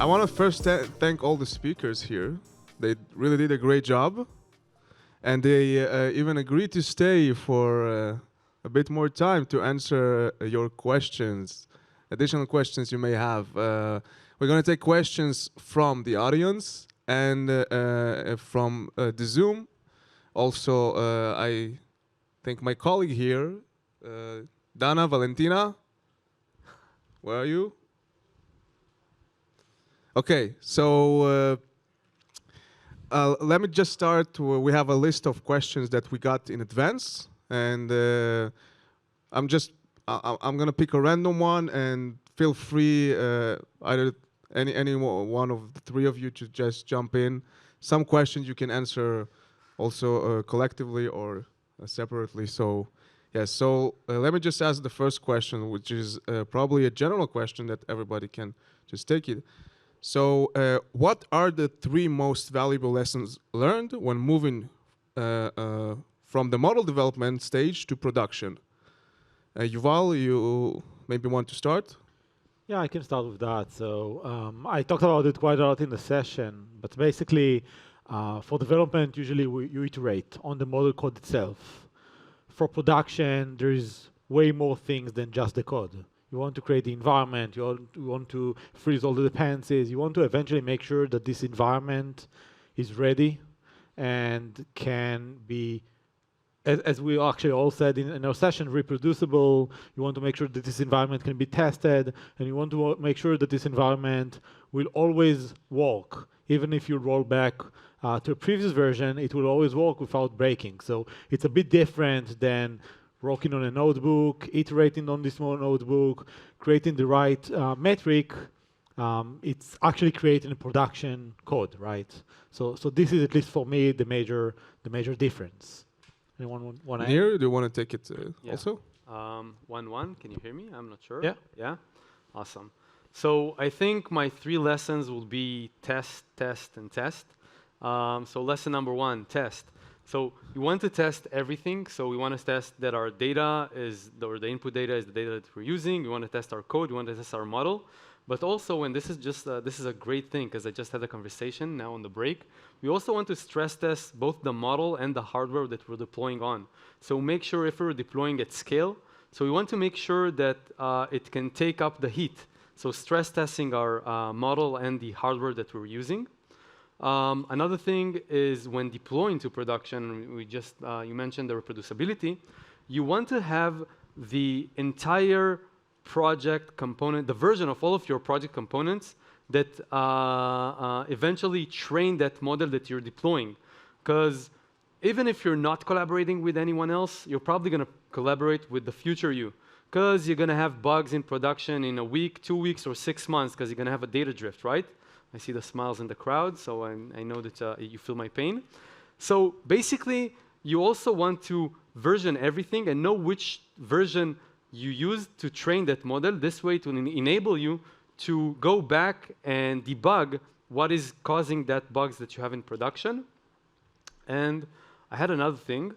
I want to first thank all the speakers here. They really did a great job. And they even agreed to stay for a bit more time to answer your questions, additional questions you may have. We're going to take questions from the audience and from the Zoom. Also, I think my colleague here, Dana, Valentina, where are you? Okay, so let me just start. We have a list of questions that we got in advance, and I'm gonna pick a random one, and feel free either any one of the three of you to just jump in. Some questions you can answer also collectively or separately. So yes, so let me just ask the first question, which is probably a general question that everybody can just take it. So what are the three most valuable lessons learned when moving from the model development stage to production? Yuval, you maybe want to start? Yeah, I can start with that. So I talked about it quite a lot in the session, but basically for development, usually you iterate on the model code itself. For production, there's way more things than just the code. You want to create the environment, you want to freeze all the dependencies, you want to eventually make sure that this environment is ready and can be, as we actually all said in our session, reproducible. You want to make sure that this environment can be tested, and you want to make sure that this environment will always work. Even if you roll back to a previous version, it will always work without breaking. So it's a bit different than working on a notebook, iterating on this small notebook, creating the right metric. It's actually creating a production code, right? So this is, at least for me, the major difference. Anyone want to? Nir, do you want to take it also? 1-1. Can you hear me? I'm not sure. Yeah. Yeah. Awesome. So I think my three lessons will be test, test, and test. So lesson number 1, test. So you want to test everything. So we want to test that our data is, or the input data is the data that we're using. We want to test our code. We want to test our model. But also, and this is just this is a great thing because I just had a conversation now on the break. We also want to stress test both the model and the hardware that we're deploying on. So make sure if we're deploying at scale. So we want to make sure that it can take up the heat. So stress testing our model and the hardware that we're using. Another thing is when deploying to production, we just you mentioned the reproducibility. You want to have the entire project component, the version of all of your project components that eventually train that model that you're deploying. Because even if you're not collaborating with anyone else, you're probably going to collaborate with the future you. Because you're going to have bugs in production in a week, 2 weeks, or 6 months, because you're going to have a data drift, right? I see the smiles in the crowd, so I know that you feel my pain. So basically, you also want to version everything and know which version you use to train that model. This way to enable you to go back and debug what is causing that bugs that you have in production. And I had another thing,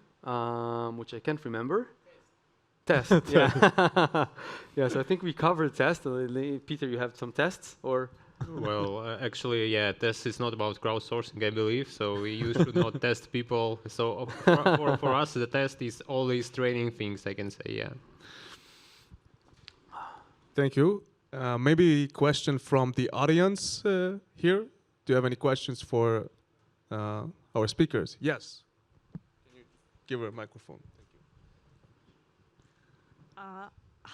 which I can't remember. Test. Yeah. Yeah, so I think we covered test. Peter, you have some tests, or? Well, actually, yeah, test is not about crowdsourcing, I believe, so you should not test people. So for us, the test is always training things, I can say, yeah. Thank you. Maybe a question from the audience here. Do you have any questions for our speakers? Yes. Can you give her a microphone? Thank you.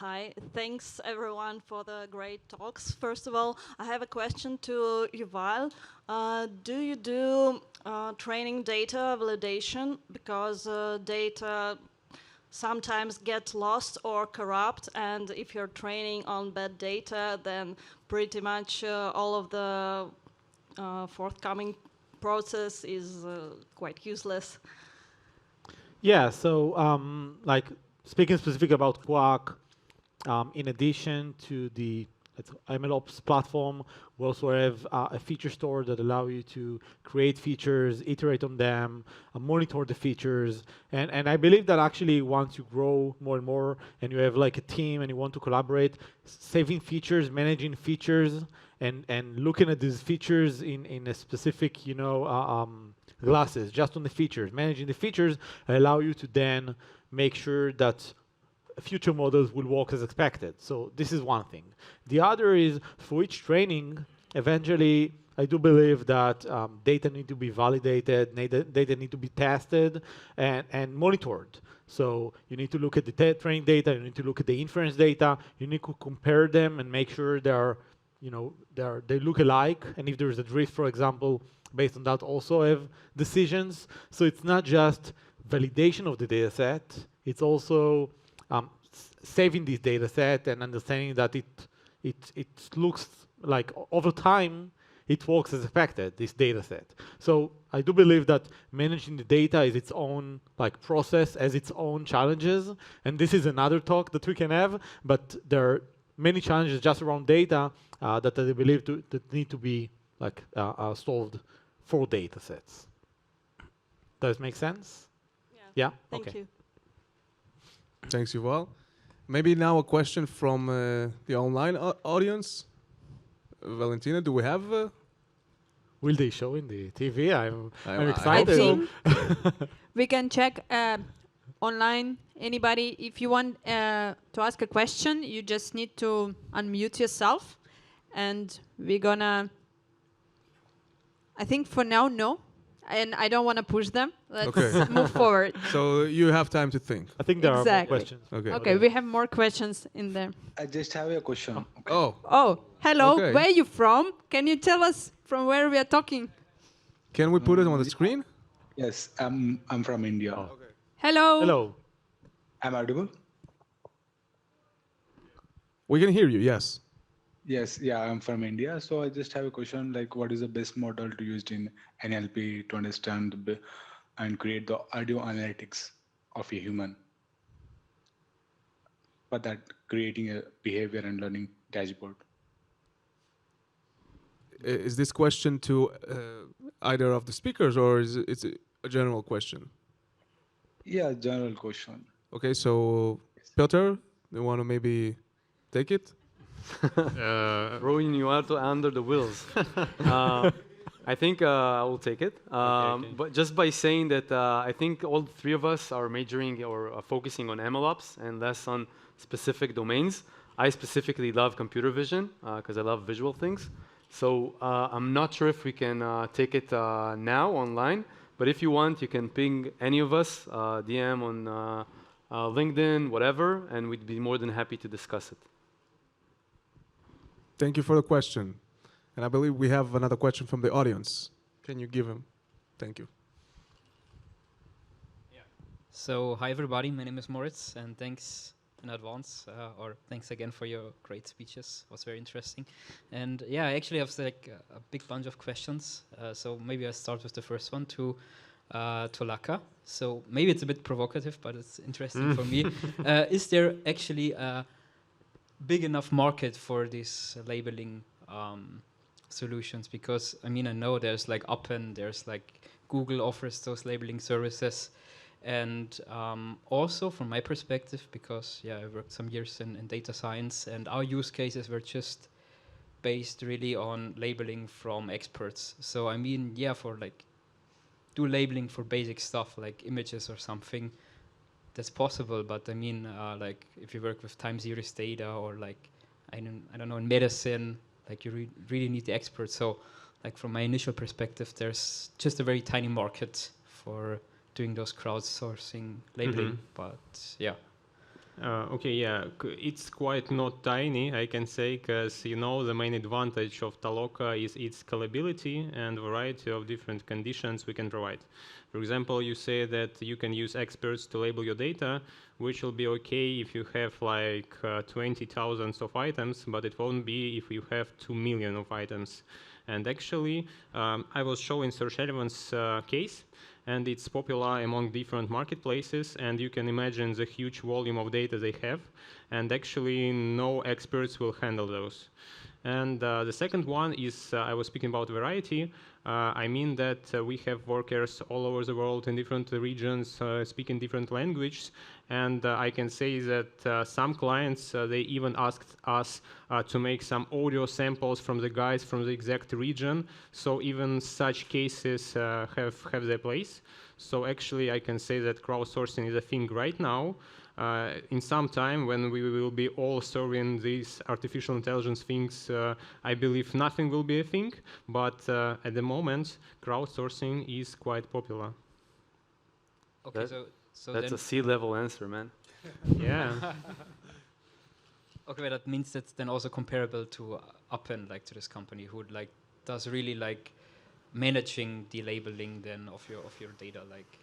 Hi, thanks everyone for the great talks. First of all, I have a question to Yuval. Do you do training data validation? Because data sometimes get lost or corrupt, and if you're training on bad data, then pretty much all of the forthcoming process is quite useless. Yeah, so like speaking specific about Quark, in addition to the MLOps platform, we also have a feature store that allow you to create features, iterate on them, monitor the features. And I believe that actually once you grow more and more and you have like a team and you want to collaborate, saving features, managing features, and looking at these features in a specific, glasses, just on the features. Managing the features allow you to then make sure that future models will work as expected. So this is one thing. The other is for each training, eventually, I do believe that data need to be validated, data need to be tested and monitored. So you need to look at the training data, you need to look at the inference data, you need to compare them and make sure they look alike. And if there is a drift, for example, based on that also have decisions. So it's not just validation of the data set, it's also saving this data set and understanding that it looks like over time it works as expected, this data set. So I do believe that managing the data is its own process, has its own challenges, and this is another talk that we can have, but there are many challenges just around data that I believe that need to be solved for data sets. Does it make sense? Yeah? Thank Okay. you. Thanks, Yuval. Maybe now a question from the online audience. Valentina, do we have? Will they show in the TV? I'm I excited. hope think we can check online. Anybody, if you want to ask a question, you just need to unmute yourself. And we're gonna, I think for now, no. And I don't want to push them. Let's Okay. move forward. So you have time to think. I think there are more Exactly. questions. Okay. Okay, we have more questions in there. I just have a question. Oh, Oh, hello. Okay. Where are you from? Can you tell us from where we are talking? can we put it on the screen? Yes, I'm from India. Hello. Hello. I'm audible? We can hear you. Yes. Yes, yeah, I'm from India. So I just have a question like what is the best model to use in NLP to understand and create the audio analytics of a human? But that creating a behavior and learning dashboard. Is this question to either of the speakers, or is it a general question? Yeah, general question. Okay, so Piotr, you want to maybe take it? Throwing you out under the wheels. I think I will take it. Okay. But just by saying that I think all three of us are majoring or focusing on MLOps and less on specific domains. I specifically love computer vision because I love visual things. So I'm not sure if we can take it now online, but if you want, you can ping any of us, DM on LinkedIn, whatever, and we'd be more than happy to discuss it. Thank you for the question. And I believe we have another question from the audience. Can you give him? Thank you. So, hi everybody, my name is Moritz, and thanks in advance, or thanks again for your great speeches. It was very interesting. And yeah, I actually have like a big bunch of questions. So maybe I'll start with the first one to Laka. So maybe it's a bit provocative, but it's interesting for me. Is there actually a big enough market for these labeling solutions? Because I mean, I know there's like Appen, there's like Google offers those labeling services. And also from my perspective, because yeah, I worked some years in data science, and our use cases were just based really on labeling from experts. So I mean, yeah, for like do labeling for basic stuff like images or something, that's possible. But I mean, like if you work with time series data or like I don't know, in medicine, like you really need the experts. So like from my initial perspective, there's just a very tiny market for doing those crowdsourcing labeling, but yeah. Okay, yeah, it's quite not tiny, I can say, because you know the main advantage of Taloka is its scalability and variety of different conditions we can provide. For example, you say that you can use experts to label your data, which will be okay if you have like 20,000 of items, but it won't be if you have 2 million of items. And actually, I was showing Search Relevance case, and it's popular among different marketplaces, and you can imagine the huge volume of data they have, and actually no experts will handle those. And the second one is, I was speaking about variety. I mean that we have workers all over the world in different regions, speaking different languages. And I can say that some clients, they even asked us to make some audio samples from the guys from the exact region. So even such cases have their place. So actually, I can say that crowdsourcing is a thing right now. In some time, when we will be all serving these artificial intelligence things, I believe nothing will be a thing. But at the moment, crowdsourcing is quite popular. Okay, That- so That's then a C-level answer, man. Yeah. okay, but that means that's then also comparable to Appen, like to this company who like does really like managing the labeling then of your data, like.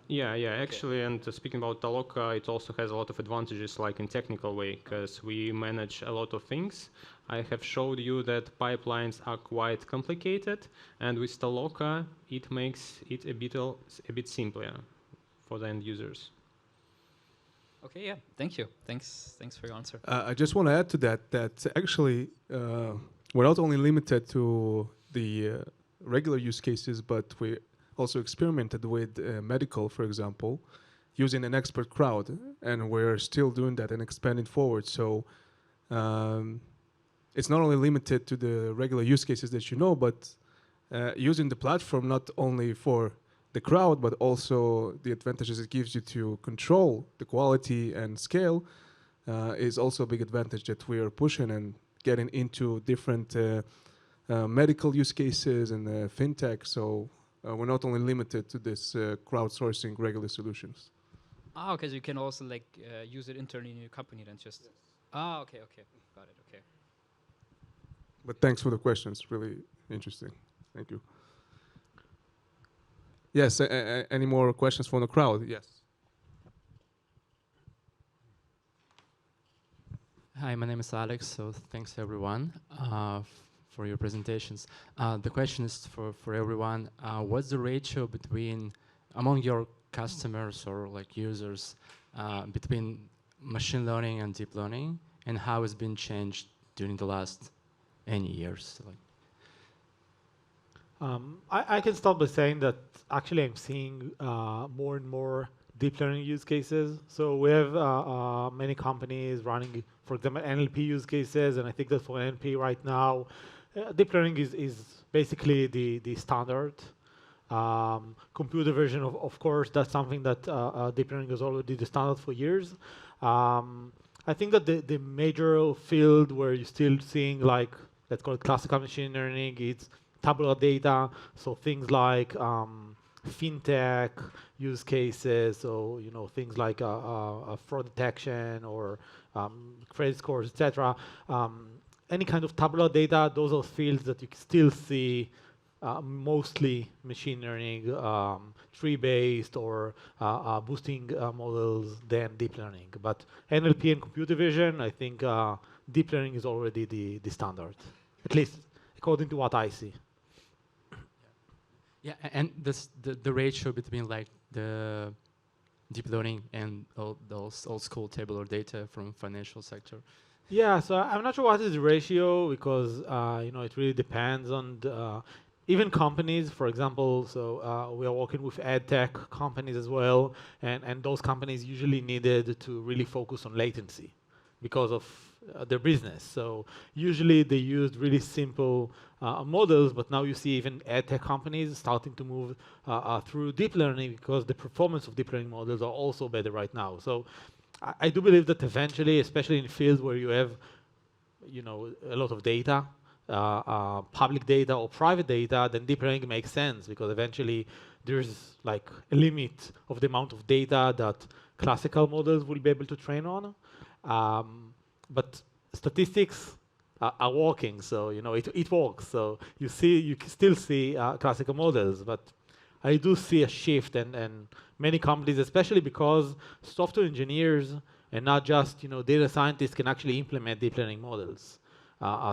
Yeah, actually, and speaking about Taloka, it also has a lot of advantages, like in technical way, because we manage a lot of things. I have showed you that pipelines are quite complicated, and with Taloka, it makes it a bit simpler for the end users. Okay, yeah, thank you. Thanks for your answer. I just want to add to that actually we're not only limited to the regular use cases, but we also experimented with medical, for example, using an expert crowd, and we're still doing that and expanding forward. So it's not only limited to the regular use cases that you know, but using the platform not only for the crowd, but also the advantages it gives you to control the quality and scale is also a big advantage that we are pushing and getting into different medical use cases and fintech. So we're not only limited to this crowdsourcing regular solutions. Ah, okay, so you can also like use it internally in your company then just. Yes. Ah, okay, got it, okay. But thanks for the questions, really interesting. Thank you. Yes, any more questions from the crowd? Yes. Hi, my name is Alex. So thanks everyone for your presentations. The question is for everyone. What's the ratio between among your customers or like users between machine learning and deep learning, and how it's been changed during the last any years? Like, I can start by saying that actually I'm seeing more and more deep learning use cases. So we have many companies running, for example, NLP use cases, and I think that for NLP right now, deep learning is basically the standard. Computer vision, of course, that's something that deep learning is already the standard for years. I think that the major field where you're still seeing like, let's call it classical machine learning, it's tabular data, so things like fintech use cases, so things like fraud detection or credit scores, etc. Any kind of tabular data, those are fields that you still see mostly machine learning, tree-based or boosting models than deep learning. But NLP and computer vision, I think deep learning is already the standard, at least according to what I see. yeah, and the ratio between like the deep learning and all those old school tabular data from financial sector. Yeah, so I'm not sure what is the ratio because it really depends on even companies, for example. So we are working with ad tech companies as well, and those companies usually needed to really focus on latency because of their business. So usually they used really simple models, but now you see even ad tech companies starting to move through deep learning because the performance of deep learning models are also better right now. So I do believe that eventually, especially in fields where you have, a lot of data, public data or private data, then deep learning makes sense because eventually there's like a limit of the amount of data that classical models will be able to train on. But statistics are working, so it works. So you can still see classical models, but I do see a shift, and many companies, especially because software engineers and not just data scientists, can actually implement deep learning models.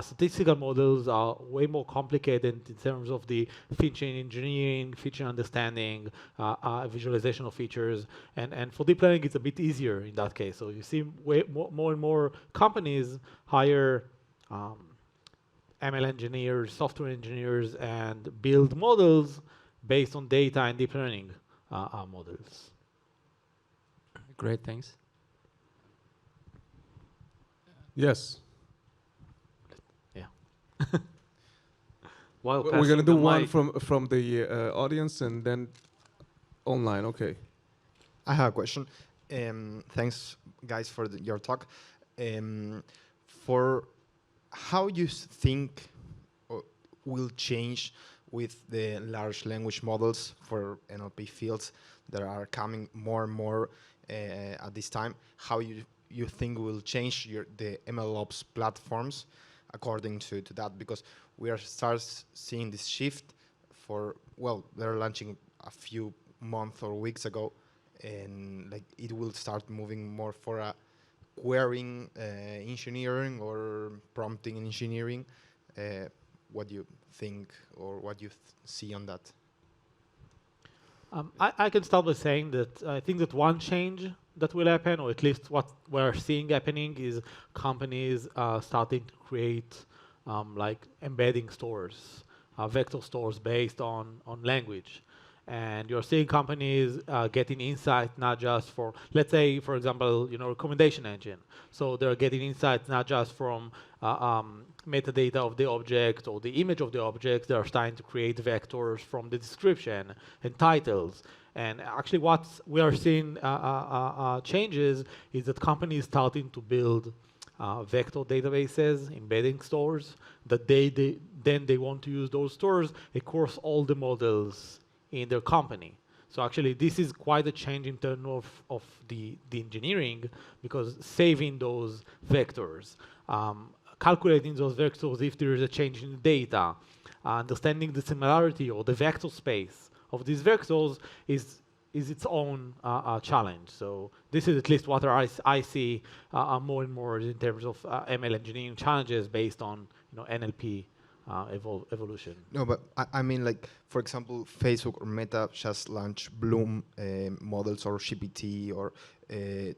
Statistical models are way more complicated in terms of the feature engineering, feature understanding, visualization of features, and for deep learning it's a bit easier in that case. So you see more and more companies hire ML engineers, software engineers, and build models based on data and deep learning models. Great, thanks. Yes. Yeah. While We're passing going to do the one mic- from the audience and then online. Okay. I have a question. Thanks, guys, for your talk. For how you think will change with the large language models for NLP fields that are coming more and more at this time, how you think will change the MLOps platforms according to that? Because we are seeing this shift for, well, they're launching a few months or weeks ago, and like it will start moving more for a querying engineering or prompting engineering. What do you think, or what you see on that? I can start by saying that I think that one change that will happen, or at least what we're seeing happening, is companies starting to create like embedding stores, vector stores based on language. And you're seeing companies getting insight not just for, let's say, for example, recommendation engine. So they're getting insights not just from metadata of the object or the image of the object. They're starting to create vectors from the description and titles. And actually what we are seeing changes is that companies starting to build vector databases, embedding stores, that then they want to use those stores across all the models in their company. So actually, this is quite a change in terms of the engineering, because saving those vectors, calculating those vectors if there is a change in the data, understanding the similarity or the vector space of these vectors is its own challenge. So this is at least what I see more and more in terms of ML engineering challenges based on NLP evolution. No, but I mean, like, for example, Facebook or Meta just launched Bloom models, or GPT, or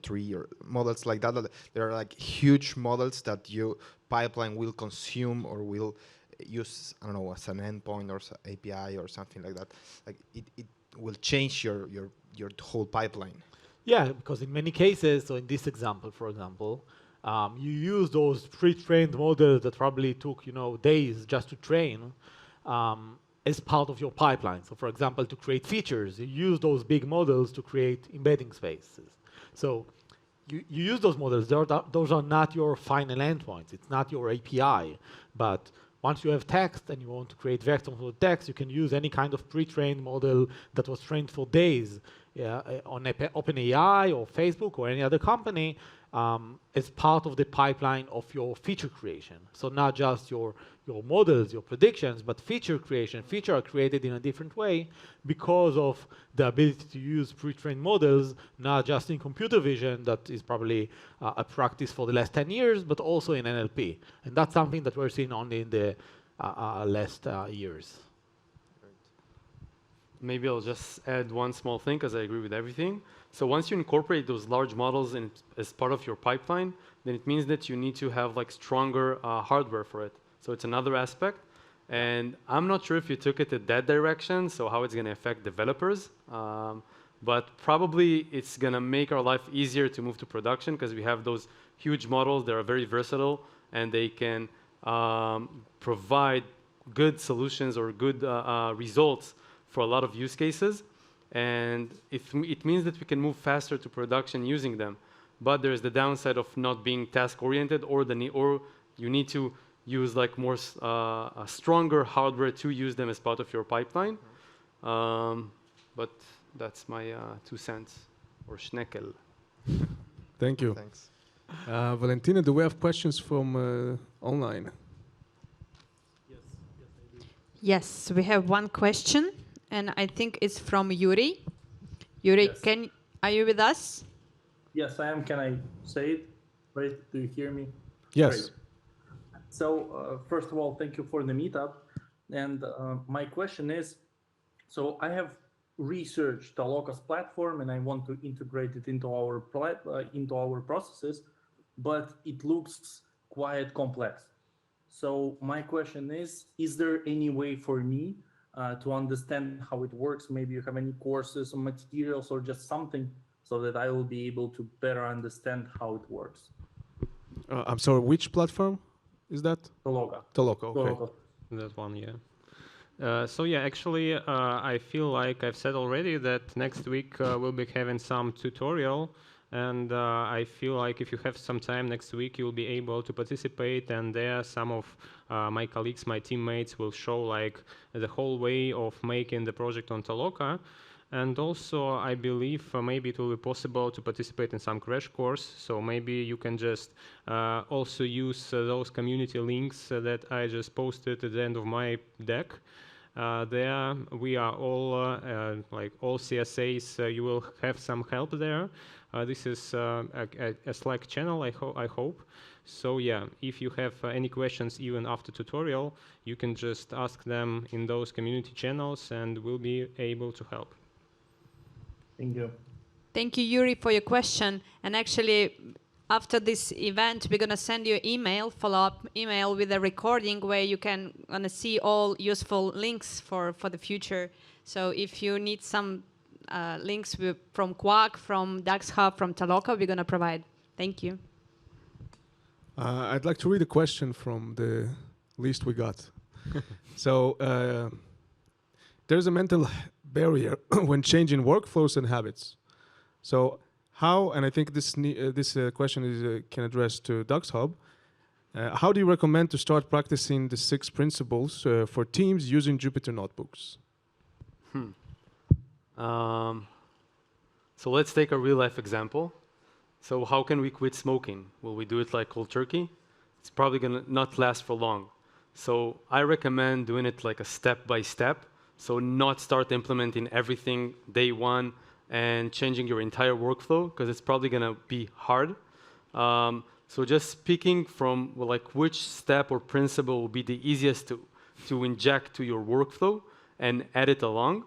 Tree, or models like that. There are like huge models that your pipeline will consume or will use, I don't know, as an endpoint or API or something like that. Like it will change your whole pipeline. Yeah, because in many cases, so in this example, for example, you use those pre-trained models that probably took days just to train as part of your pipeline. So for example, to create features, you use those big models to create embedding spaces. So you use those models. Those are not your final endpoints. It's not your API. But once you have text and you want to create vectors for text, you can use any kind of pre-trained model that was trained for days on OpenAI or Facebook or any other company as part of the pipeline of your feature creation. So not just your models, your predictions, but feature creation. Features are created in a different way because of the ability to use pre-trained models, not just in computer vision, that is probably a practice for the last 10 years, but also in NLP. And that's something that we're seeing only in the last years. Maybe I'll just add one small thing, because I agree with everything. So once you incorporate those large models as part of your pipeline, then it means that you need to have like stronger hardware for it. So it's another aspect. And I'm not sure if you took it in that direction, so how it's going to affect developers. But probably it's going to make our life easier to move to production, because we have those huge models that are very versatile, and they can provide good solutions or good results for a lot of use cases. And it means that we can move faster to production using them. But there's the downside of not being task-oriented, or you need to use like more stronger hardware to use them as part of your pipeline. But that's my 2 cents, or Schneckel. Thank you. Thanks. Valentina, do we have questions from online? Yes, we have one question, and I think it's from Yuri. Yuri, Yes. are you with us? Yes, I am. Can I say it? Right? Do you hear me? Yes. Great. So first of all, thank you for the meetup. And my question is, so I have researched Taloka's platform and I want to integrate it into our processes, but it looks quite complex. So my question is there any way for me to understand how it works? Maybe you have any courses or materials or just something so that I will be able to better understand how it works. I'm sorry, which platform is that? Toloka. Toloka, okay. Toloka. That one, yeah. So yeah, actually, I feel like I've said already that next week we'll be having some tutorial, and I feel like if you have some time next week, you'll be able to participate, and there some of my colleagues, my teammates will show like the whole way of making the project on Toloka. And also, I believe maybe it will be possible to participate in some crash course. So maybe you can just also use those community links that I just posted at the end of my deck. There we are all like all CSAs. You will have some help there. This is a Slack channel. I hope. So yeah, if you have any questions even after tutorial, you can just ask them in those community channels, and we'll be able to help. Thank you. Thank you, Yuri, for your question. And actually, after this event, we're going to send you an email, follow-up email with a recording where you can gonna see all useful links for the future. So if you need some links from Quark, from DAX Hub, from Toloka, we're going to provide. Thank you. I'd like to read a question from the list we got. So there's a mental barrier when changing workflows and habits. So how, and I think this question is can address to Ducks Hub, how do you recommend to start practicing the 6 principles for teams using Jupyter notebooks? So let's take a real life example. So how can we quit smoking? Will we do it like cold turkey? It's probably gonna not last for long. So I recommend doing it like a step by step. So not start implementing everything day one and changing your entire workflow, because it's probably gonna be hard. So just picking from like which step or principle will be the easiest to inject to your workflow and add it along.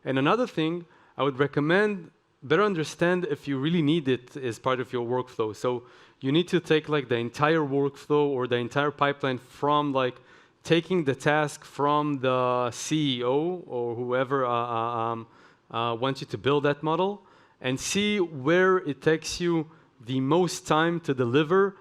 And another thing, I would recommend better understand if you really need it as part of your workflow. So you need to take like the entire workflow or the entire pipeline from like taking the task from the CEO or whoever wants you to build that model and see where it takes you the most time to deliver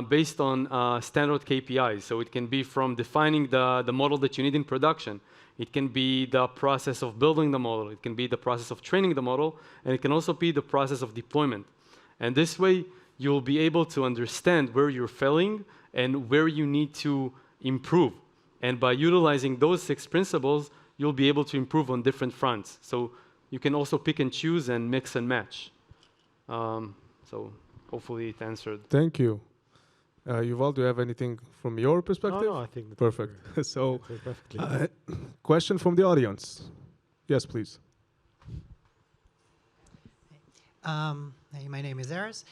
based on standard KPIs. So it can be from defining the model that you need in production. It can be the process of building the model. It can be the process of training the model. And it can also be the process of deployment. And this way, you'll be able to understand where you're failing and where you need to improve. And by utilizing those 6 principles, you'll be able to improve on different fronts. So you can also pick and choose and mix and match. So hopefully it answered. Thank you. Yuval, do you have anything from your perspective? No, I think that's perfect. So, perfectly. Question from the audience. Yes, please. Hey, my name is Eris.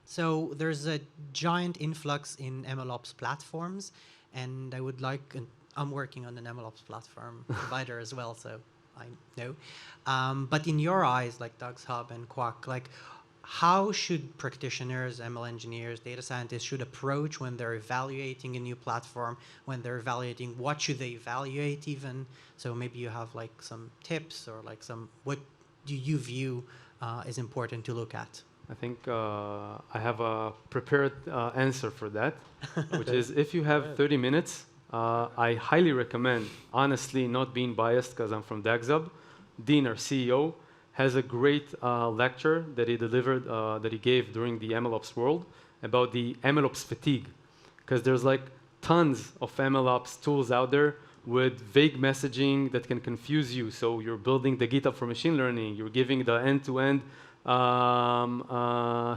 So there's a giant influx in MLOps platforms, and I would like, I'm working on an MLOps platform provider as well, so I know. But in your eyes, like Ducks Hub and Quark, like how should practitioners, ML engineers, data scientists should approach when they're evaluating a new platform, when they're evaluating what should they evaluate even? So maybe you have like some tips or like some, what do you view is important to look at? I think I have a prepared answer for that, which is if you have 30 minutes, I highly recommend, honestly, not being biased because I'm from DAGZUB, Dean, our CEO, has a great lecture that he delivered, that he gave during the MLOps World about the MLOps fatigue. Because there's like tons of MLOps tools out there with vague messaging that can confuse you. So you're building the GitHub for machine learning, you're giving the end-to-end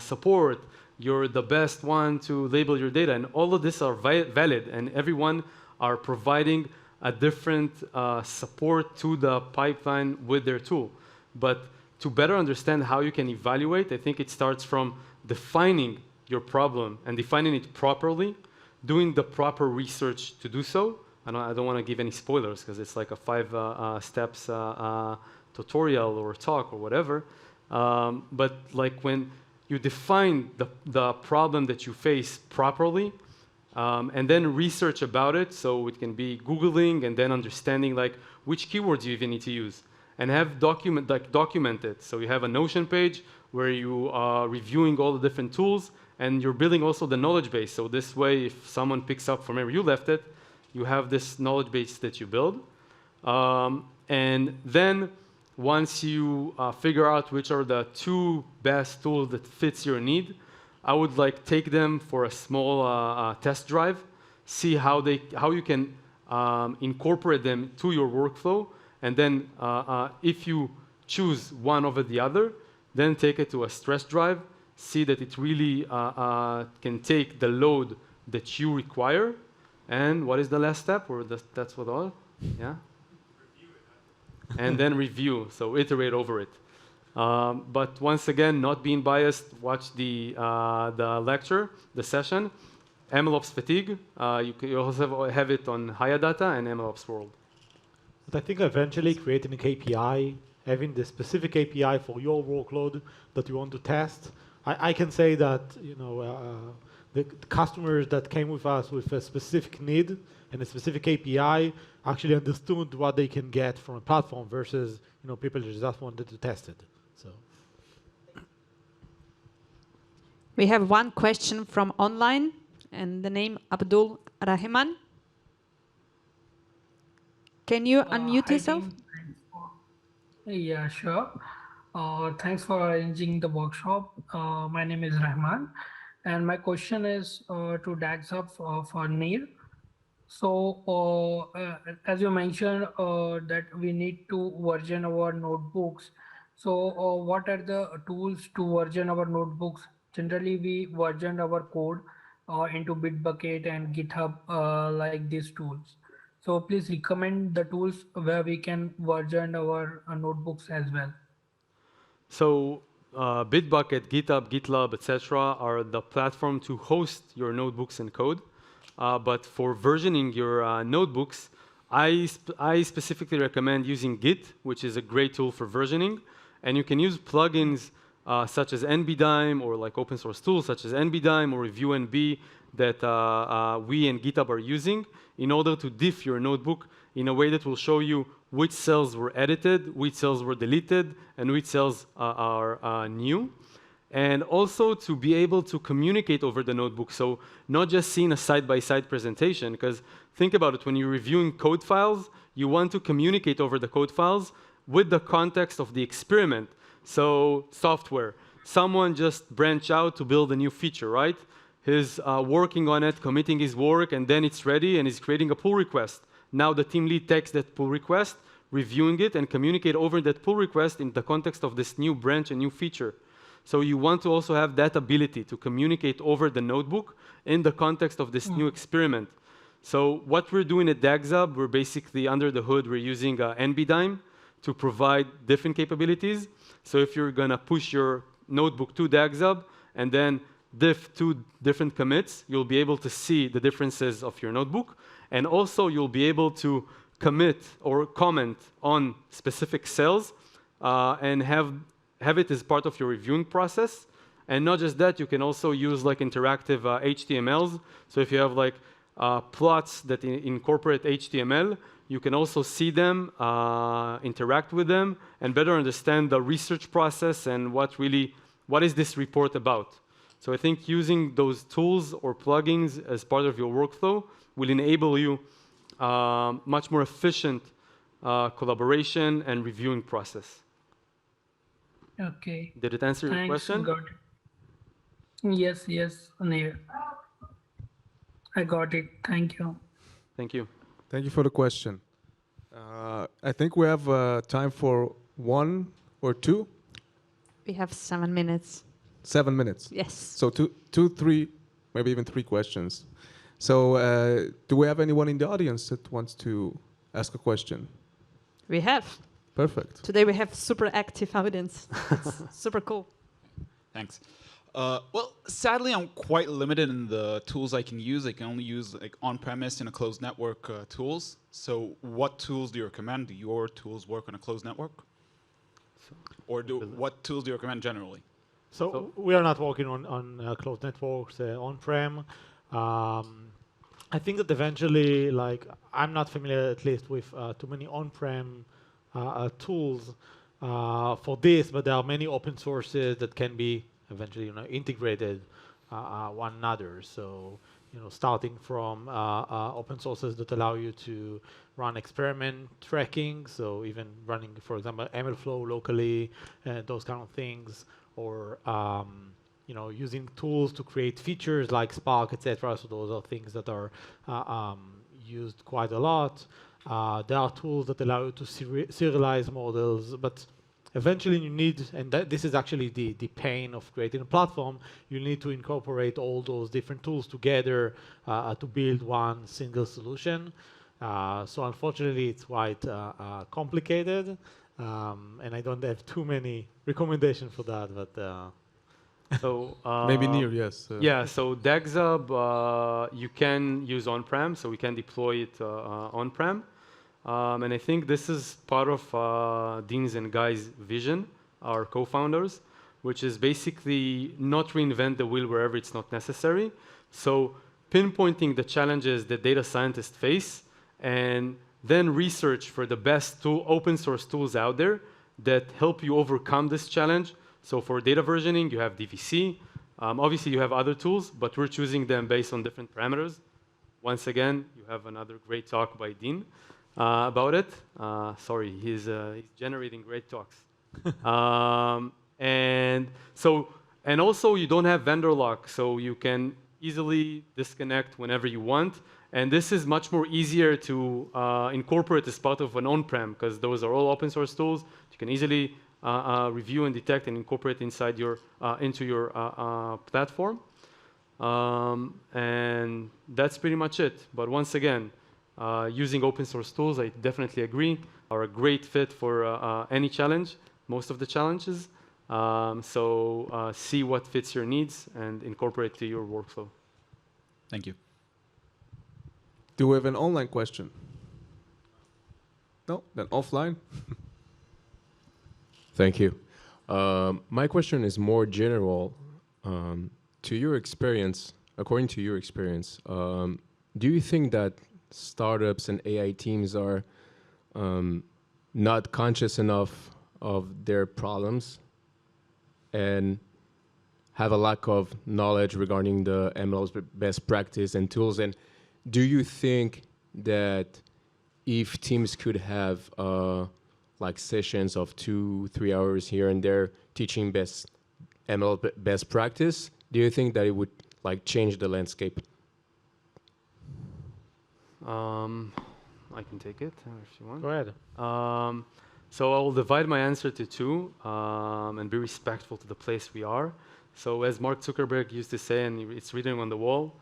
support, you're the best one to label your data, and all of this are valid, and everyone are providing a different support to the pipeline with their tool. But to better understand how you can evaluate, I think it starts from defining your problem and defining it properly, doing the proper research to do so. I don't want to give any spoilers because it's like a 5 steps tutorial or talk or whatever. But like when you define the problem that you face properly, and then research about it. So it can be Googling and then understanding like which keywords you even need to use, and have document it. So you have a Notion page where you are reviewing all the different tools, and you're building also the knowledge base. So this way, if someone picks up from where you left it, you have this knowledge base that you build. And then once you figure out which are the 2 best tools that fits your need, I would like take them for a small test drive, see how you can incorporate them to your workflow, and then if you choose one over the other, then take it to a stress drive, see that it really can take the load that you require. And what is the last step? Or that's what all? Yeah. And then review. So iterate over it. But once again, not being biased, watch the lecture, the session. MLOps fatigue. You also have it on Hayadata and MLOps World. But I think eventually creating a KPI, having the specific API for your workload that you want to test. I can say that the customers that came with us with a specific need and a specific API actually understood what they can get from a platform versus people who just wanted to test it. So we have one question from online, and the name Abdul Rahman. Can you unmute yourself? Yeah, sure. Thanks for arranging the workshop. My name is Rahman, and my question is to DAGSUP for Neer. So, as you mentioned, that we need to version our notebooks. So, what are the tools to version our notebooks? Generally, we version our code into Bitbucket and GitHub, like these tools. So, please recommend the tools where we can version our notebooks as well. So Bitbucket, GitHub, GitLab, etc. are the platform to host your notebooks and code. But for versioning your notebooks, I specifically recommend using Git, which is a great tool for versioning. And you can use plugins such as NBDime, or like open source tools such as NBDime or ReviewNB that we and GitHub are using in order to diff your notebook in a way that will show you which cells were edited, which cells were deleted, and which cells are new. And also to be able to communicate over the notebook. So not just seeing a side-by-side presentation, because think about it, when you're reviewing code files, you want to communicate over the code files with the context of the experiment. So software, someone just branched out to build a new feature, right? He's working on it, committing his work, and then it's ready, and he's creating a pull request. Now the team lead takes that pull request, reviewing it, and communicate over that pull request in the context of this new branch and new feature. So you want to also have that ability to communicate over the notebook in the context of this new experiment. So what we're doing at DAGSUP, we're basically under the hood, we're using NBDime to provide different capabilities. So if you're gonna push your notebook to DAGSUP and then diff 2 different commits, you'll be able to see the differences of your notebook. And also you'll be able to commit or comment on specific cells and have it as part of your reviewing process. And not just that, you can also use like interactive HTMLs. So if you have like plots that incorporate HTML, you can also see them, interact with them, and better understand the research process and what is this report about. So I think using those tools or plugins as part of your workflow will enable you much more efficient collaboration and reviewing process. Okay. Did it answer your question? Got it. Yes, Neer. I got it. Thank you. Thank you. Thank you for the question. I think we have time for 1 or 2. We have 7 minutes. 7 minutes. Yes. So 2, 3, maybe even 3 questions. So do we have anyone in the audience that wants to ask a question? We have. Perfect. Today we have super active audience. It's super cool. Thanks. Well, sadly, I'm quite limited in the tools I can use. I can only use like on-premise and a closed network tools. So what tools do you recommend? Do your tools work on a closed network? Or what tools do you recommend generally? So we are not working on closed networks on-prem. I think that eventually, like, I'm not familiar at least with too many on-prem tools for this, but there are many open sources that can be eventually, integrated one another. So, starting from open sources that allow you to run experiment tracking, so even running, for example, MLflow locally, those kind of things, or using tools to create features like Spark, etc. So those are things that are used quite a lot. There are tools that allow you to serialize models, but eventually you need, and this is actually the pain of creating a platform, you need to incorporate all those different tools together to build one single solution. So unfortunately, it's quite complicated, and I don't have too many recommendations for that, but So Maybe near, yes. Yeah, so DagZub you can use on-prem, so we can deploy it on-prem. And I think this is part of Dean's and Guy's vision, our co-founders, which is basically not reinvent the wheel wherever it's not necessary. So pinpointing the challenges that data scientists face and then research for the best open source tools out there that help you overcome this challenge. So for data versioning, you have DVC. Obviously, you have other tools, but we're choosing them based on different parameters. Once again, you have another great talk by Dean about it. Sorry, he's generating great talks. And also you don't have vendor lock, so you can easily disconnect whenever you want. And this is much more easier to incorporate as part of an on-prem, because those are all open source tools. You can easily review and detect and incorporate inside into your platform. And that's pretty much it. But once again, using open source tools, I definitely agree, are a great fit for any challenge, most of the challenges. So see what fits your needs and incorporate to your workflow. Thank you. Do we have an online question? No? Then offline? Thank you. My question is more general. To your experience, according to your experience, do you think that startups and AI teams are not conscious enough of their problems and have a lack of knowledge regarding the MLOps best practice and tools? And do you think that if teams could have like sessions of 2-3 hours here and there teaching ML best practice, do you think that it would like change the landscape? I can take it if you want. Go ahead. So I will divide my answer to two and be respectful to the place we are. So as Mark Zuckerberg used to say, and it's written on the wall,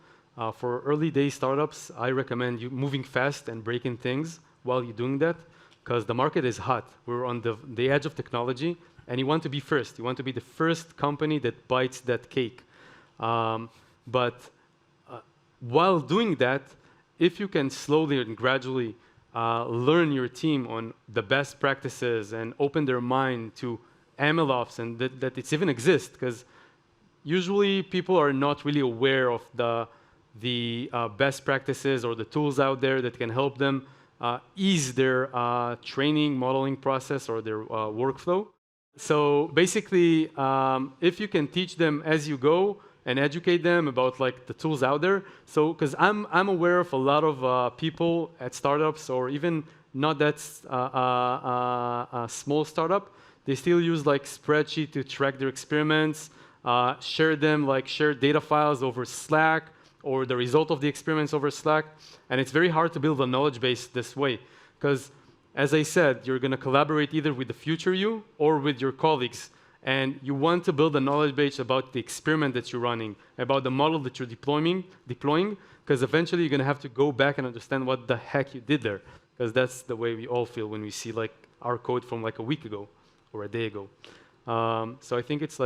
for early day startups, I recommend you moving fast and breaking things while you're doing that, because the market is hot. We're on the edge of technology, and you want to be first. You want to be the first company that bites that cake. But while doing that, if you can slowly and gradually learn your team on the best practices and open their mind to MLOps and that it's even exists, because usually people are not really aware of the best practices or the tools out there that can help them ease their training modeling process or their workflow. So basically, if you can teach them as you go and educate them about like the tools out there. So, because I'm aware of a lot of people at startups or even not that small startup, they still use like spreadsheet to track their experiments, share data files over Slack or the result of the experiments over Slack. And it's very hard to build a knowledge base this way, because as I said, you're going to collaborate either with the future you or with your colleagues. And you want to build a knowledge base about the experiment that you're running, about the model that you're deploying, because eventually you're going to have to go back and understand what the heck you did there, because that's the way we all feel when we see like our code from like a week ago or a day ago. So I think it's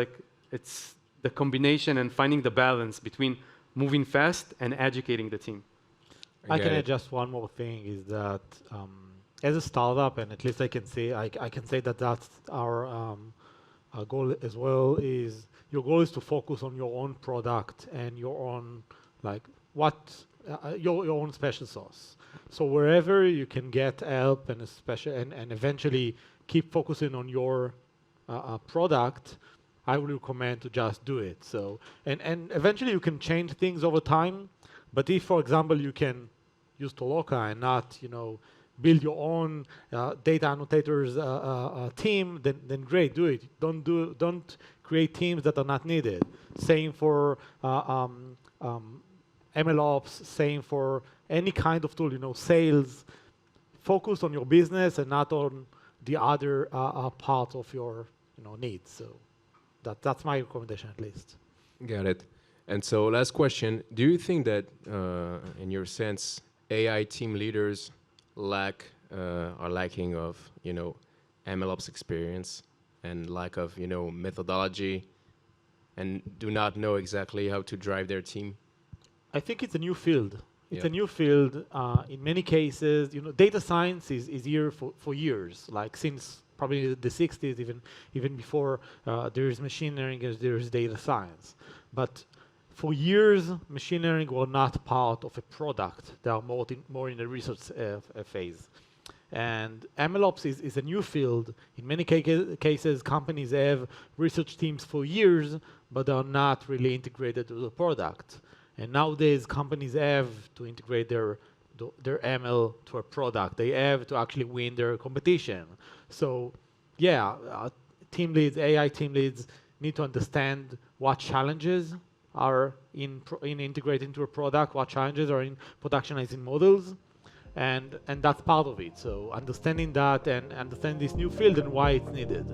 the combination and finding the balance between moving fast and educating the team. I can add just one more thing is that as a startup, and at least I can say that that's our goal as well, is your goal is to focus on your own product and your own like what your own special sauce. So wherever you can get help and and eventually keep focusing on your product, I would recommend to just do it. So and eventually you can change things over time. But if, for example, you can use Toloka and not, build your own data annotators team, then great, do it. Don't create teams that are not needed. Same for MLOps, same for any kind of tool, sales. Focus on your business and not on the other part of your needs. So that's my recommendation, at least. Got it. And so last question, do you think that, in your sense, AI team leaders are lacking of, MLOps experience and lack of, methodology and do not know exactly how to drive their team? I think it's a new field. It's Yeah. a new field. In many cases, data science is here for years, like since probably the 60s, even before there is machine learning, there is data science. But for years, machine learning were not part of a product. They are more in the research phase. And MLOps is a new field. In many cases, companies have research teams for years, but they are not really integrated to the product. And nowadays, companies have to integrate their ML to a product. They have to actually win their competition. So, yeah, team leads, AI team leads need to understand what challenges are in integrating into a product, what challenges are in productionizing models, and that's part of it. So understanding that and understanding this new field and why it's needed.